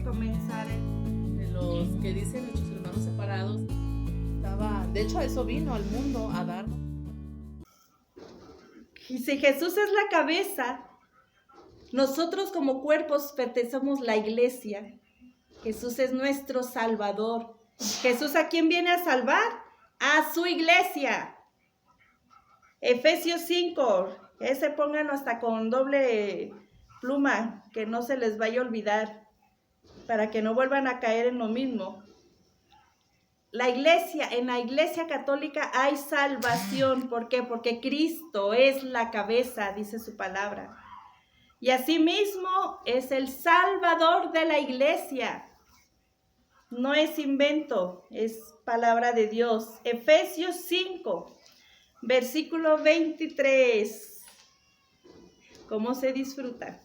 comenzar. De los que dicen nuestros hermanos separados, de hecho, eso vino al mundo a darnos. Y si Jesús es la cabeza, nosotros como cuerpos pertenecemos a la iglesia. Jesús es nuestro Salvador. ¿Jesús a quién viene a salvar? A su iglesia. Efesios 5, ese pónganlo hasta con doble pluma, que no se les vaya a olvidar, para que no vuelvan a caer en lo mismo. En la iglesia católica hay salvación. ¿Por qué? Porque Cristo es la cabeza, dice su palabra. Y asimismo es el Salvador de la iglesia. No es invento, es palabra de Dios. Efesios 5, versículo 23. ¿Cómo se disfruta?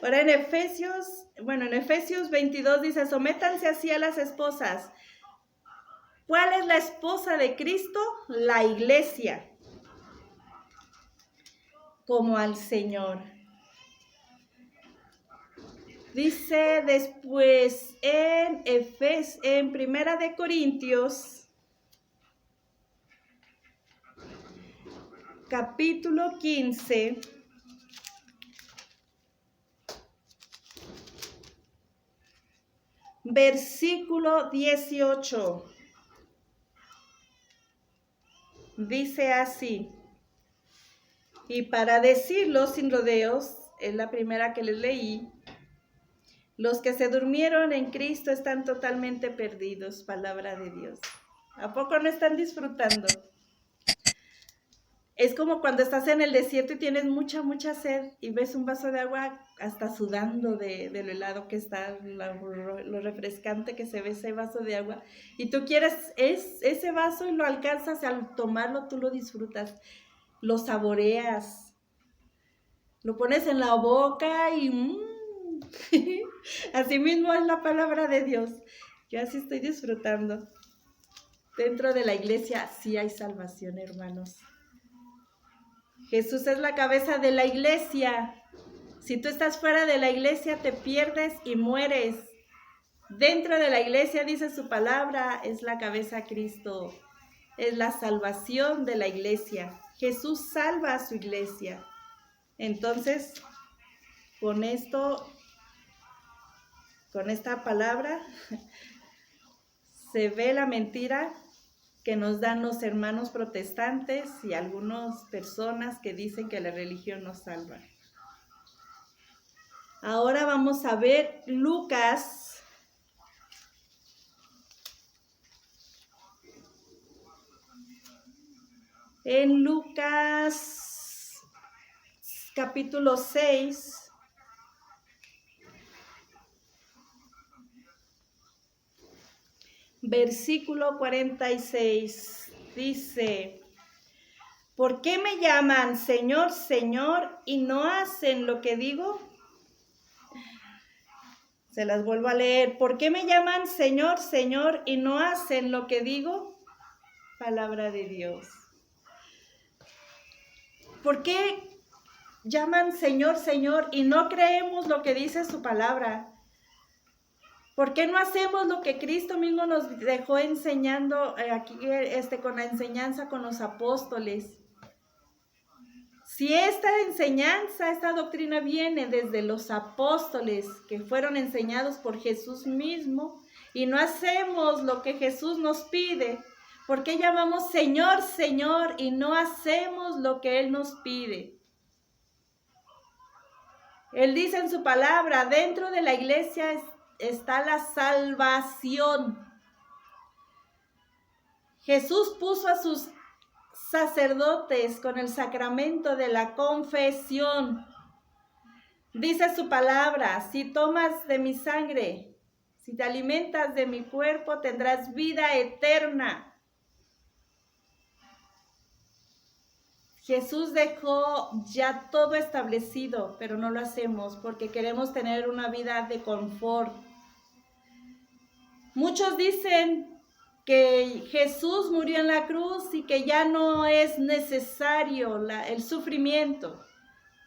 Ahora en Efesios 22 dice, sométanse así a las esposas. ¿Cuál es la esposa de Cristo? La iglesia. Como al Señor. Dice después en Primera de Corintios, capítulo 15, versículo 18. Dice así, y para decirlo sin rodeos, es la primera que les leí, los que se durmieron en Cristo están totalmente perdidos, palabra de Dios. ¿A poco no están disfrutando? Es como cuando estás en el desierto y tienes mucha, mucha sed y ves un vaso de agua hasta sudando de lo helado que está, lo refrescante que se ve ese vaso de agua. Y tú quieres ese vaso y lo alcanzas, y al tomarlo tú lo disfrutas, lo saboreas, lo pones en la boca y así mismo es la palabra de Dios. Yo así estoy disfrutando. Dentro de la iglesia sí hay salvación, hermanos. Jesús es la cabeza de la iglesia. Si tú estás fuera de la iglesia, te pierdes y mueres. Dentro de la iglesia, dice su palabra, es la cabeza Cristo. Es la salvación de la iglesia. Jesús salva a su iglesia. Entonces, con esta palabra, se ve la mentira que nos dan los hermanos protestantes y algunas personas que dicen que la religión nos salva. Ahora vamos a ver Lucas. En Lucas capítulo 6. Versículo 46, dice, ¿por qué me llaman Señor, Señor y no hacen lo que digo? Se las vuelvo a leer. ¿Por qué me llaman Señor, Señor y no hacen lo que digo? Palabra de Dios. ¿Por qué llaman Señor, Señor y no creemos lo que dice su palabra? ¿Por qué no hacemos lo que Cristo mismo nos dejó enseñando aquí con la enseñanza con los apóstoles? Si esta enseñanza, esta doctrina viene desde los apóstoles que fueron enseñados por Jesús mismo y no hacemos lo que Jesús nos pide, ¿por qué llamamos Señor, Señor y no hacemos lo que Él nos pide? Él dice en su palabra, dentro de la iglesia está la salvación. Jesús puso a sus sacerdotes con el sacramento de la confesión. Dice su palabra, si tomas de mi sangre, si te alimentas de mi cuerpo, tendrás vida eterna. Jesús dejó ya todo establecido, pero no lo hacemos porque queremos tener una vida de confort. Muchos dicen que Jesús murió en la cruz y que ya no es necesario el sufrimiento.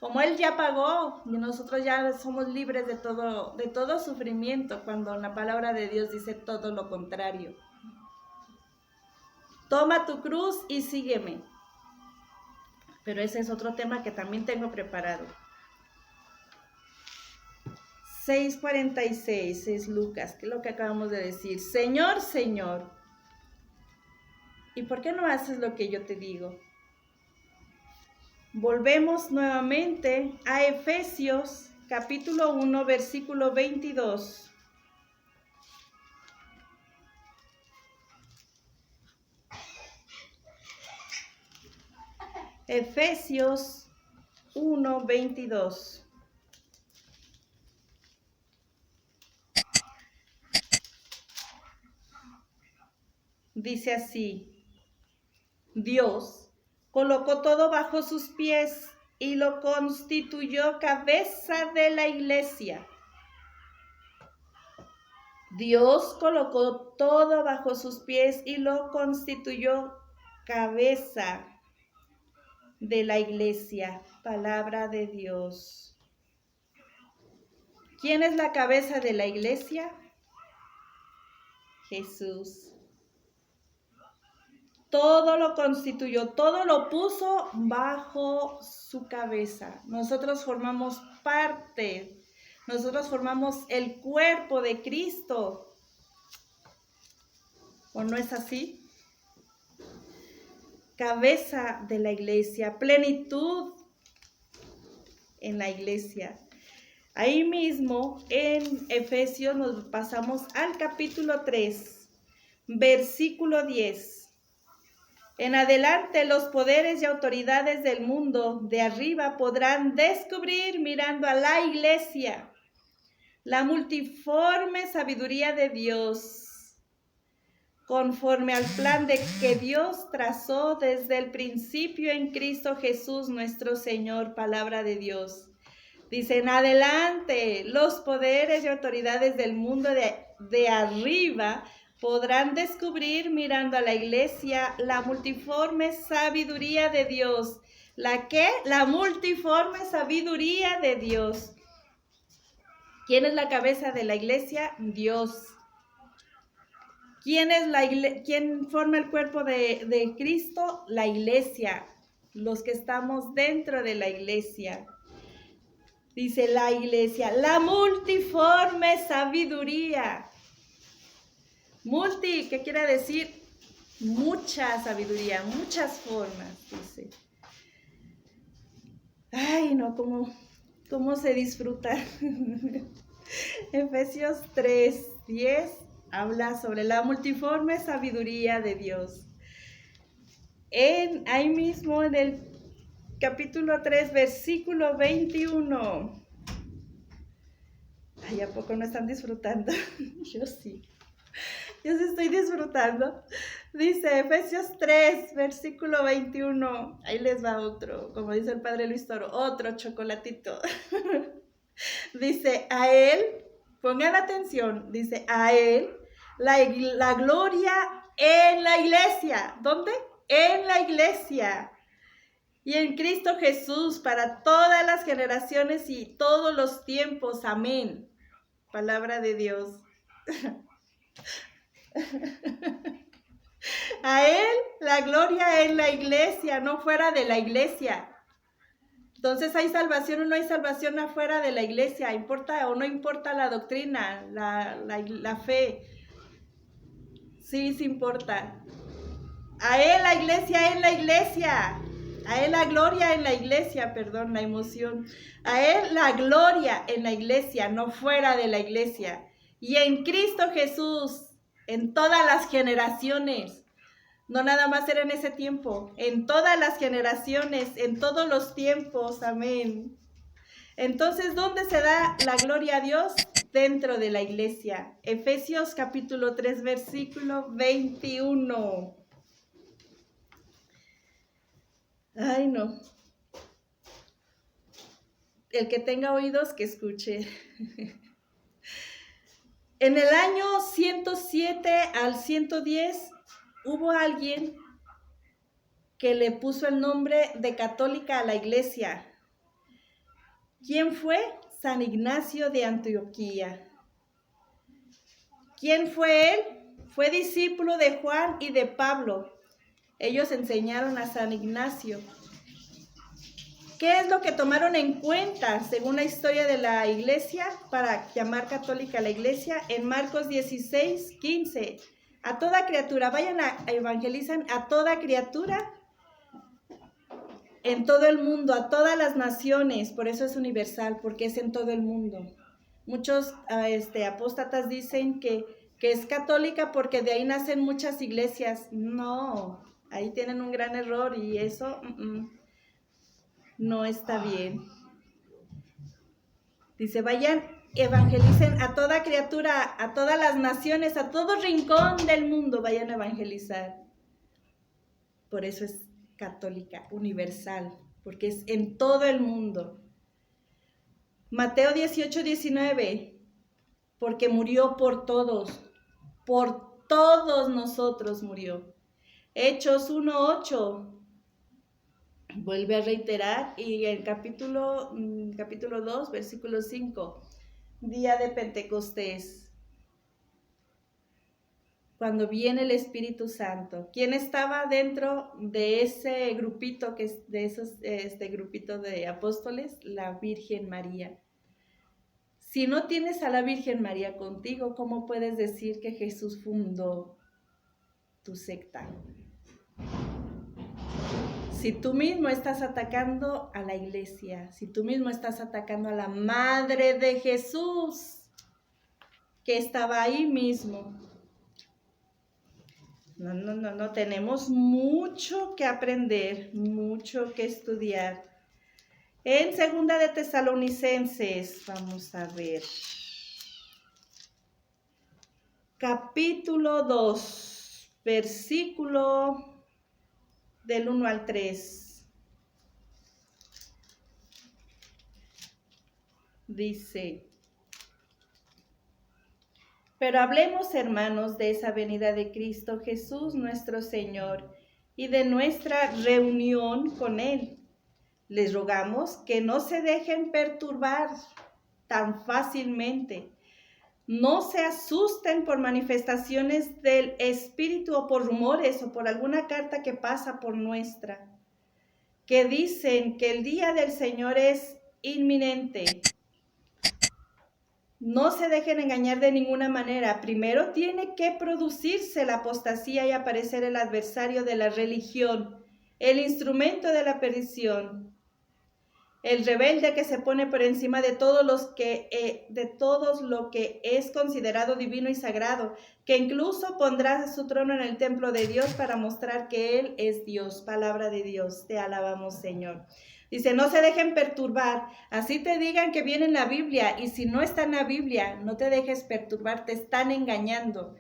Como Él ya pagó, y nosotros ya somos libres de todo sufrimiento, cuando la palabra de Dios dice todo lo contrario. Toma tu cruz y sígueme. Pero ese es otro tema que también tengo preparado. 6:46 es Lucas, que es lo que acabamos de decir. Señor, Señor, ¿y por qué no haces lo que yo te digo? Volvemos nuevamente a Efesios capítulo 1, versículo 22. Efesios 1, 22. Dice así: Dios colocó todo bajo sus pies y lo constituyó cabeza de la iglesia. Dios colocó todo bajo sus pies y lo constituyó cabeza de la iglesia. Palabra de Dios. ¿Quién es la cabeza de la iglesia? Jesús. Todo lo constituyó, todo lo puso bajo su cabeza. Nosotros formamos parte, nosotros formamos el cuerpo de Cristo. ¿O no es así? Cabeza de la iglesia, plenitud en la iglesia. Ahí mismo en Efesios nos pasamos al capítulo 3, versículo 10. En adelante los poderes y autoridades del mundo de arriba podrán descubrir, mirando a la iglesia, la multiforme sabiduría de Dios, conforme al plan que Dios trazó desde el principio en Cristo Jesús nuestro Señor. Palabra de Dios. Dice, en adelante los poderes y autoridades del mundo de arriba podrán descubrir, mirando a la iglesia, la multiforme sabiduría de Dios. ¿La qué? La multiforme sabiduría de Dios. ¿Quién es la cabeza de la iglesia? Dios. ¿Quién forma el cuerpo de Cristo? La iglesia. Los que estamos dentro de la iglesia. Dice la iglesia, la multiforme sabiduría. Multi, ¿qué quiere decir? Mucha sabiduría, muchas formas, dice. Ay, no, cómo se disfruta. Efesios 3:10 habla sobre la multiforme sabiduría de Dios. Ahí mismo en el capítulo 3, versículo 21. Ay, ¿a poco no están disfrutando? Yo sí. Yo sí estoy disfrutando. Dice Efesios 3, versículo 21. Ahí les va otro, como dice el padre Luis Toro, otro chocolatito. Dice, a él, pongan atención, dice, a él, la gloria en la iglesia. ¿Dónde? En la iglesia. Y en Cristo Jesús, para todas las generaciones y todos los tiempos. Amén. Palabra de Dios. A él la gloria en la iglesia, no fuera de la iglesia. Entonces, ¿hay salvación o no hay salvación afuera de la iglesia? ¿Importa o no importa la doctrina, la fe? Sí, sí importa. A él la iglesia en la iglesia. A él la gloria en la iglesia, perdón, la emoción. A él la gloria en la iglesia, no fuera de la iglesia. Y en Cristo Jesús, en todas las generaciones. No nada más era en ese tiempo, en todas las generaciones, en todos los tiempos. Amén. Entonces, ¿dónde se da la gloria a Dios? Dentro de la iglesia. Efesios capítulo 3, versículo 21. Ay, no. El que tenga oídos, que escuche. En el año 107 al 110 hubo alguien que le puso el nombre de católica a la iglesia. ¿Quién fue? San Ignacio de Antioquía. ¿Quién fue él? Fue discípulo de Juan y de Pablo. Ellos enseñaron a San Ignacio. ¿Qué es lo que tomaron en cuenta según la historia de la iglesia para llamar católica a la iglesia? En Marcos 16, 15. A toda criatura, vayan a evangelizar a toda criatura en todo el mundo, a todas las naciones. Por eso es universal, porque es en todo el mundo. Muchos apóstatas dicen que es católica porque de ahí nacen muchas iglesias. No, ahí tienen un gran error y eso no está bien. Dice, vayan, evangelicen a toda criatura, a todas las naciones, a todo rincón del mundo, vayan a evangelizar. Por eso es católica, universal, porque es en todo el mundo. Mateo 18, 19, porque murió por todos nosotros murió. Hechos 1, 8, vuelve a reiterar, y el capítulo 2, versículo 5, día de Pentecostés, cuando viene el Espíritu Santo. ¿Quién estaba dentro de ese grupito, grupito de apóstoles? La Virgen María. Si no tienes a la Virgen María contigo, ¿cómo puedes decir que Jesús fundó tu secta? Si tú mismo estás atacando a la iglesia, si tú mismo estás atacando a la Madre de Jesús, que estaba ahí mismo. No, tenemos mucho que aprender, mucho que estudiar. En Segunda de Tesalonicenses, vamos a ver. Capítulo 2, versículo del 1 al 3. Dice: pero hablemos, hermanos, de esa venida de Cristo Jesús nuestro Señor y de nuestra reunión con Él. Les rogamos que no se dejen perturbar tan fácilmente. No se asusten por manifestaciones del Espíritu o por rumores o por alguna carta que pasa por nuestra, que dicen que el día del Señor es inminente. No se dejen engañar de ninguna manera. Primero tiene que producirse la apostasía y aparecer el adversario de la religión, el instrumento de la perdición, el rebelde que se pone por encima de todos lo que es considerado divino y sagrado, que incluso pondrá su trono en el templo de Dios para mostrar que Él es Dios. Palabra de Dios, te alabamos, Señor. Dice, no se dejen perturbar, así te digan que viene en la Biblia, y si no está en la Biblia, no te dejes perturbar, te están engañando.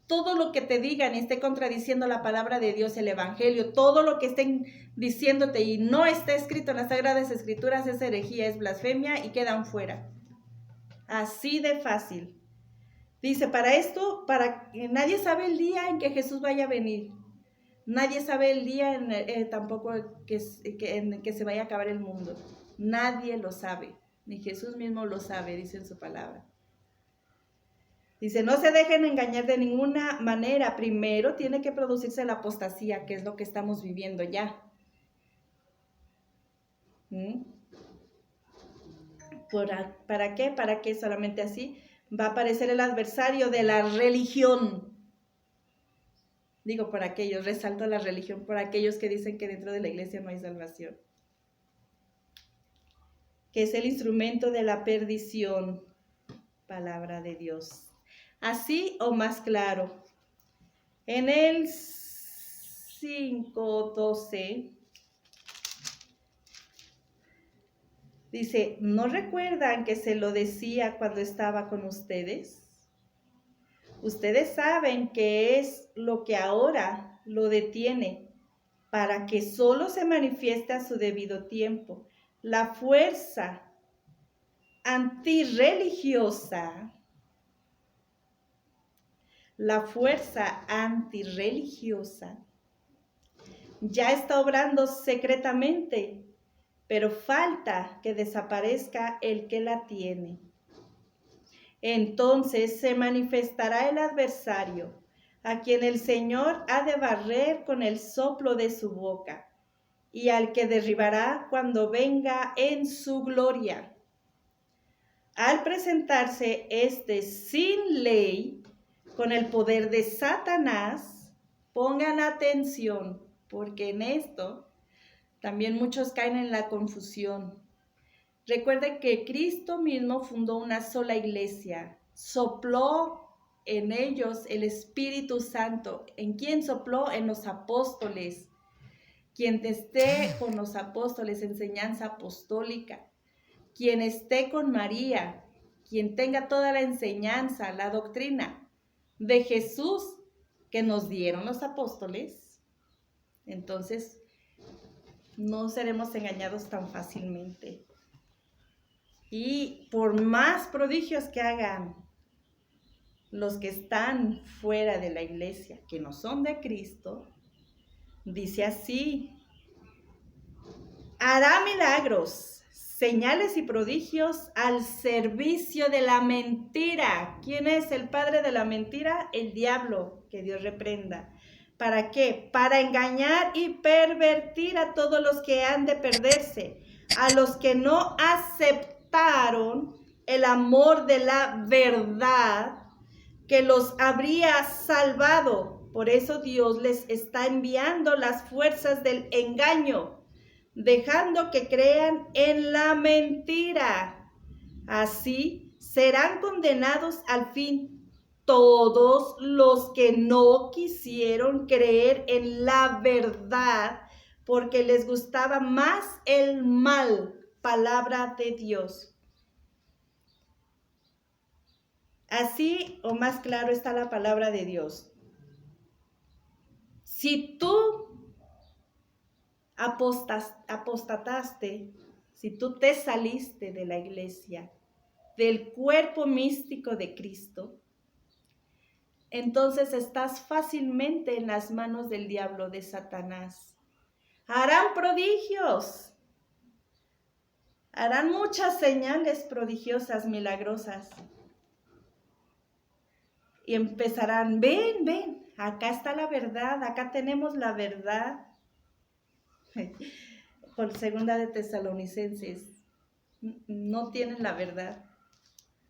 Todo lo que te digan y esté contradiciendo la palabra de Dios, el Evangelio, todo lo que estén diciéndote y no está escrito en las Sagradas Escrituras es herejía, es blasfemia y quedan fuera. Así de fácil. Dice, para que nadie sabe el día en que Jesús vaya a venir. Nadie sabe el día tampoco en que se vaya a acabar el mundo. Nadie lo sabe. Ni Jesús mismo lo sabe, dice en su palabra. Dice, no se dejen engañar de ninguna manera. Primero tiene que producirse la apostasía, que es lo que estamos viviendo ya. ¿Para qué? Para que solamente así va a aparecer el adversario de la religión. Digo, por aquellos, resalto la religión, por aquellos que dicen que dentro de la iglesia no hay salvación. Que es el instrumento de la perdición. Palabra de Dios. Así o más claro. En el 5:12 dice, ¿no recuerdan que se lo decía cuando estaba con ustedes? Ustedes saben que es lo que ahora lo detiene para que solo se manifieste a su debido tiempo. La fuerza antirreligiosa ya está obrando secretamente pero falta que desaparezca el que la tiene. Entonces se manifestará el adversario, a quien el Señor ha de barrer con el soplo de su boca, y al que derribará cuando venga en su gloria. Al presentarse sin ley, con el poder de Satanás, pongan atención, porque en esto también muchos caen en la confusión. Recuerden que Cristo mismo fundó una sola iglesia, sopló en ellos el Espíritu Santo. ¿En quién sopló? En los apóstoles. Quien esté con los apóstoles, enseñanza apostólica. Quien esté con María, quien tenga toda la enseñanza, la doctrina de Jesús que nos dieron los apóstoles, entonces no seremos engañados tan fácilmente. Y por más prodigios que hagan los que están fuera de la iglesia, que no son de Cristo, dice así: hará milagros, señales y prodigios al servicio de la mentira. ¿Quién es el padre de la mentira? El diablo, que Dios reprenda. ¿Para qué? Para engañar y pervertir a todos los que han de perderse, a los que no aceptaron el amor de la verdad que los habría salvado. Por eso Dios les está enviando las fuerzas del engaño, dejando que crean en la mentira. Así serán condenados al fin todos los que no quisieron creer en la verdad, porque les gustaba más el mal. Palabra de Dios. Así o más claro está la palabra de Dios. Si tú apostataste, si tú te saliste de la iglesia, del cuerpo místico de Cristo, entonces estás fácilmente en las manos del diablo, de Satanás. Harán prodigios, harán muchas señales prodigiosas, milagrosas. Y empezarán, ven, acá está la verdad, acá tenemos la verdad. Por segunda de Tesalonicenses, no tienen la verdad,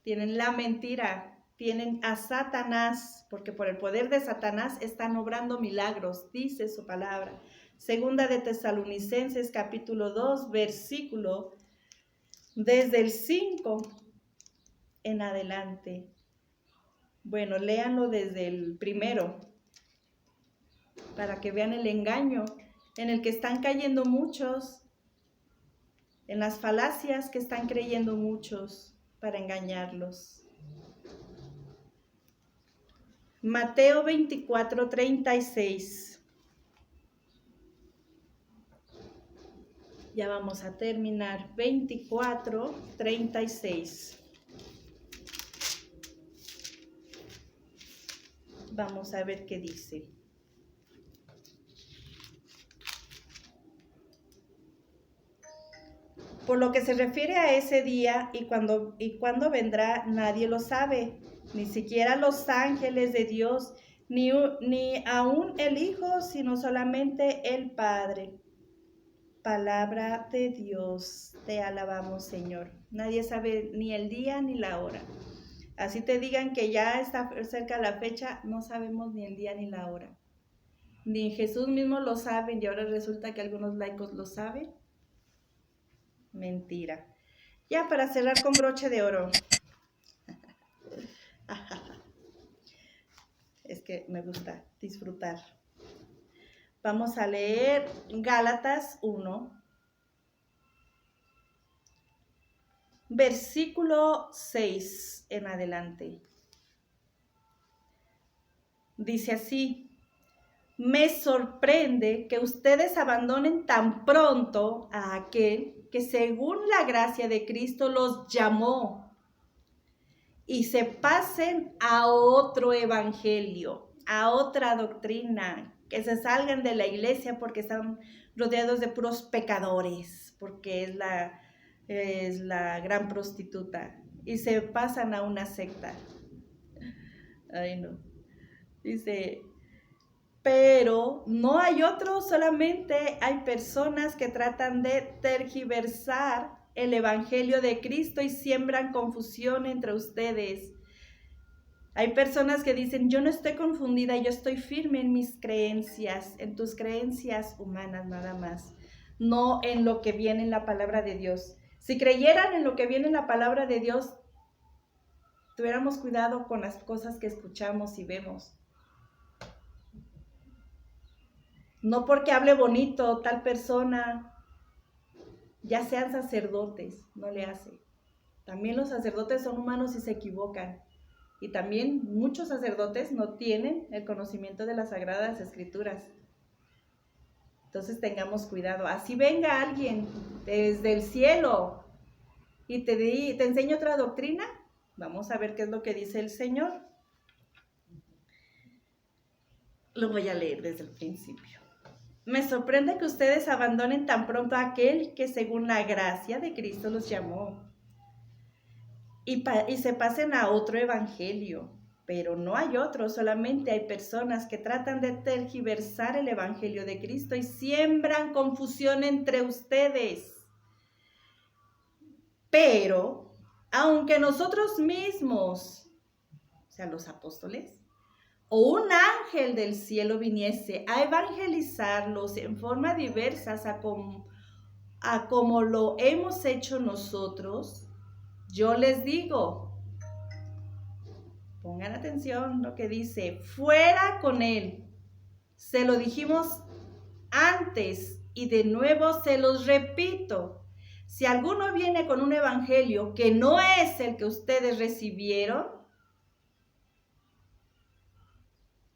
tienen la mentira, tienen a Satanás, porque por el poder de Satanás están obrando milagros, dice su palabra. Segunda de Tesalonicenses, capítulo 2, versículo, desde el 5 en adelante. Bueno, léanlo desde el primero, para que vean el engaño en el que están cayendo muchos, en las falacias que están creyendo muchos para engañarlos. Mateo 24, 36. Ya vamos a terminar. 24, 36. Vamos a ver qué dice. Por lo que se refiere a ese día y cuándo vendrá, nadie lo sabe, ni siquiera los ángeles de Dios, ni aún el Hijo, sino solamente el Padre. Palabra de Dios, te alabamos, Señor. Nadie sabe ni el día ni la hora. Así te digan que ya está cerca la fecha, no sabemos ni el día ni la hora. Ni Jesús mismo lo sabe, y ahora resulta que algunos laicos lo saben. Mentira. Ya para cerrar con broche de oro. Es que me gusta disfrutar. Vamos a leer Gálatas 1, versículo 6 en adelante. Dice así: me sorprende que ustedes abandonen tan pronto a aquel que según la gracia de Cristo los llamó y se pasen a otro evangelio, a otra doctrina, que se salgan de la iglesia porque están rodeados de puros pecadores, porque es la gran prostituta y se pasan a una secta. Ay, no. Dice, pero no hay otro, solamente hay personas que tratan de tergiversar el evangelio de Cristo y siembran confusión entre ustedes. Hay personas que dicen, yo no estoy confundida, yo estoy firme en mis creencias, en tus creencias humanas nada más, no en lo que viene en la palabra de Dios. Si creyeran en lo que viene en la palabra de Dios, tuviéramos cuidado con las cosas que escuchamos y vemos. No porque hable bonito tal persona, ya sean sacerdotes, no le hace. También los sacerdotes son humanos y se equivocan. Y también muchos sacerdotes no tienen el conocimiento de las Sagradas Escrituras. Entonces tengamos cuidado. Así venga alguien desde el cielo y te enseña otra doctrina, vamos a ver qué es lo que dice el Señor. Lo voy a leer desde el principio. Me sorprende que ustedes abandonen tan pronto a aquel que según la gracia de Cristo los llamó y se pasen a otro evangelio. Pero no hay otro, solamente hay personas que tratan de tergiversar el evangelio de Cristo y siembran confusión entre ustedes. Pero, aunque nosotros mismos, o sea, los apóstoles, o un ángel del cielo viniese a evangelizarlos en forma diversas a como lo hemos hecho nosotros, yo les digo, pongan atención lo que dice, fuera con él. Se lo dijimos antes y de nuevo se los repito. Si alguno viene con un evangelio que no es el que ustedes recibieron,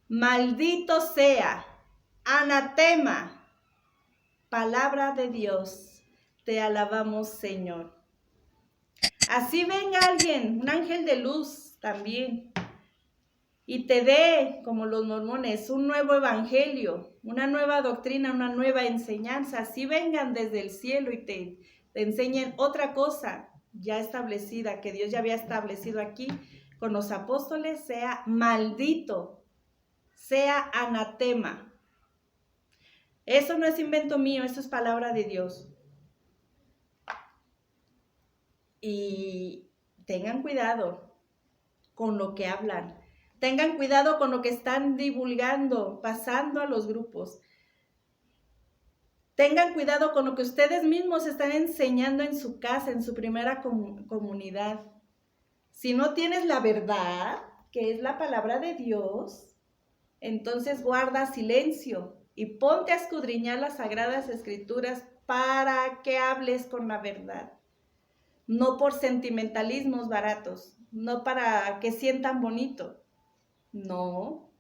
maldito sea, anatema, palabra de Dios, te alabamos, Señor. Así venga alguien, un ángel de luz también, y te dé, como los mormones, un nuevo evangelio, una nueva doctrina, una nueva enseñanza. Así vengan desde el cielo y te enseñen otra cosa ya establecida, que Dios ya había establecido aquí con los apóstoles, sea maldito, sea anatema. Eso no es invento mío, eso es palabra de Dios. Y tengan cuidado con lo que hablan. Tengan cuidado con lo que están divulgando, pasando a los grupos. Tengan cuidado con lo que ustedes mismos están enseñando en su casa, en su primera comunidad. Si no tienes la verdad, que es la palabra de Dios, entonces guarda silencio y ponte a escudriñar las Sagradas Escrituras para que hables con la verdad. No por sentimentalismos baratos, no para que sientan bonito. No,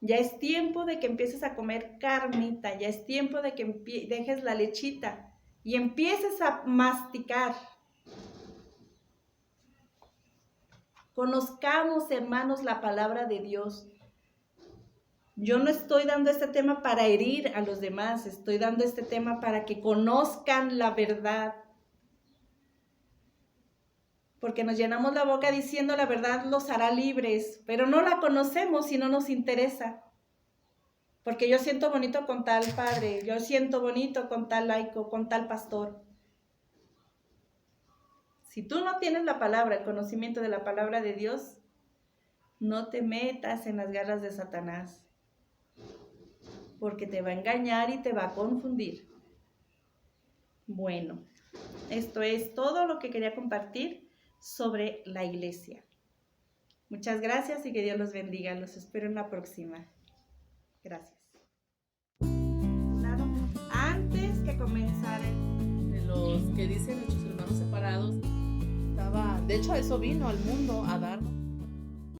ya es tiempo de que empieces a comer carnita, ya es tiempo de que dejes la lechita y empieces a masticar. Conozcamos, hermanos, la palabra de Dios. Yo no estoy dando este tema para herir a los demás, estoy dando este tema para que conozcan la verdad. Porque nos llenamos la boca diciendo la verdad los hará libres, pero no la conocemos y no nos interesa. Porque yo siento bonito con tal padre, yo siento bonito con tal laico, con tal pastor. Si tú no tienes la palabra, el conocimiento de la palabra de Dios, no te metas en las garras de Satanás, porque te va a engañar y te va a confundir. Bueno, esto es todo lo que quería compartir sobre la iglesia. Muchas gracias y que Dios los bendiga. Los espero en la próxima. Gracias. Claro, antes que comenzar De los que dicen nuestros hermanos separados, de hecho eso vino al mundo a dar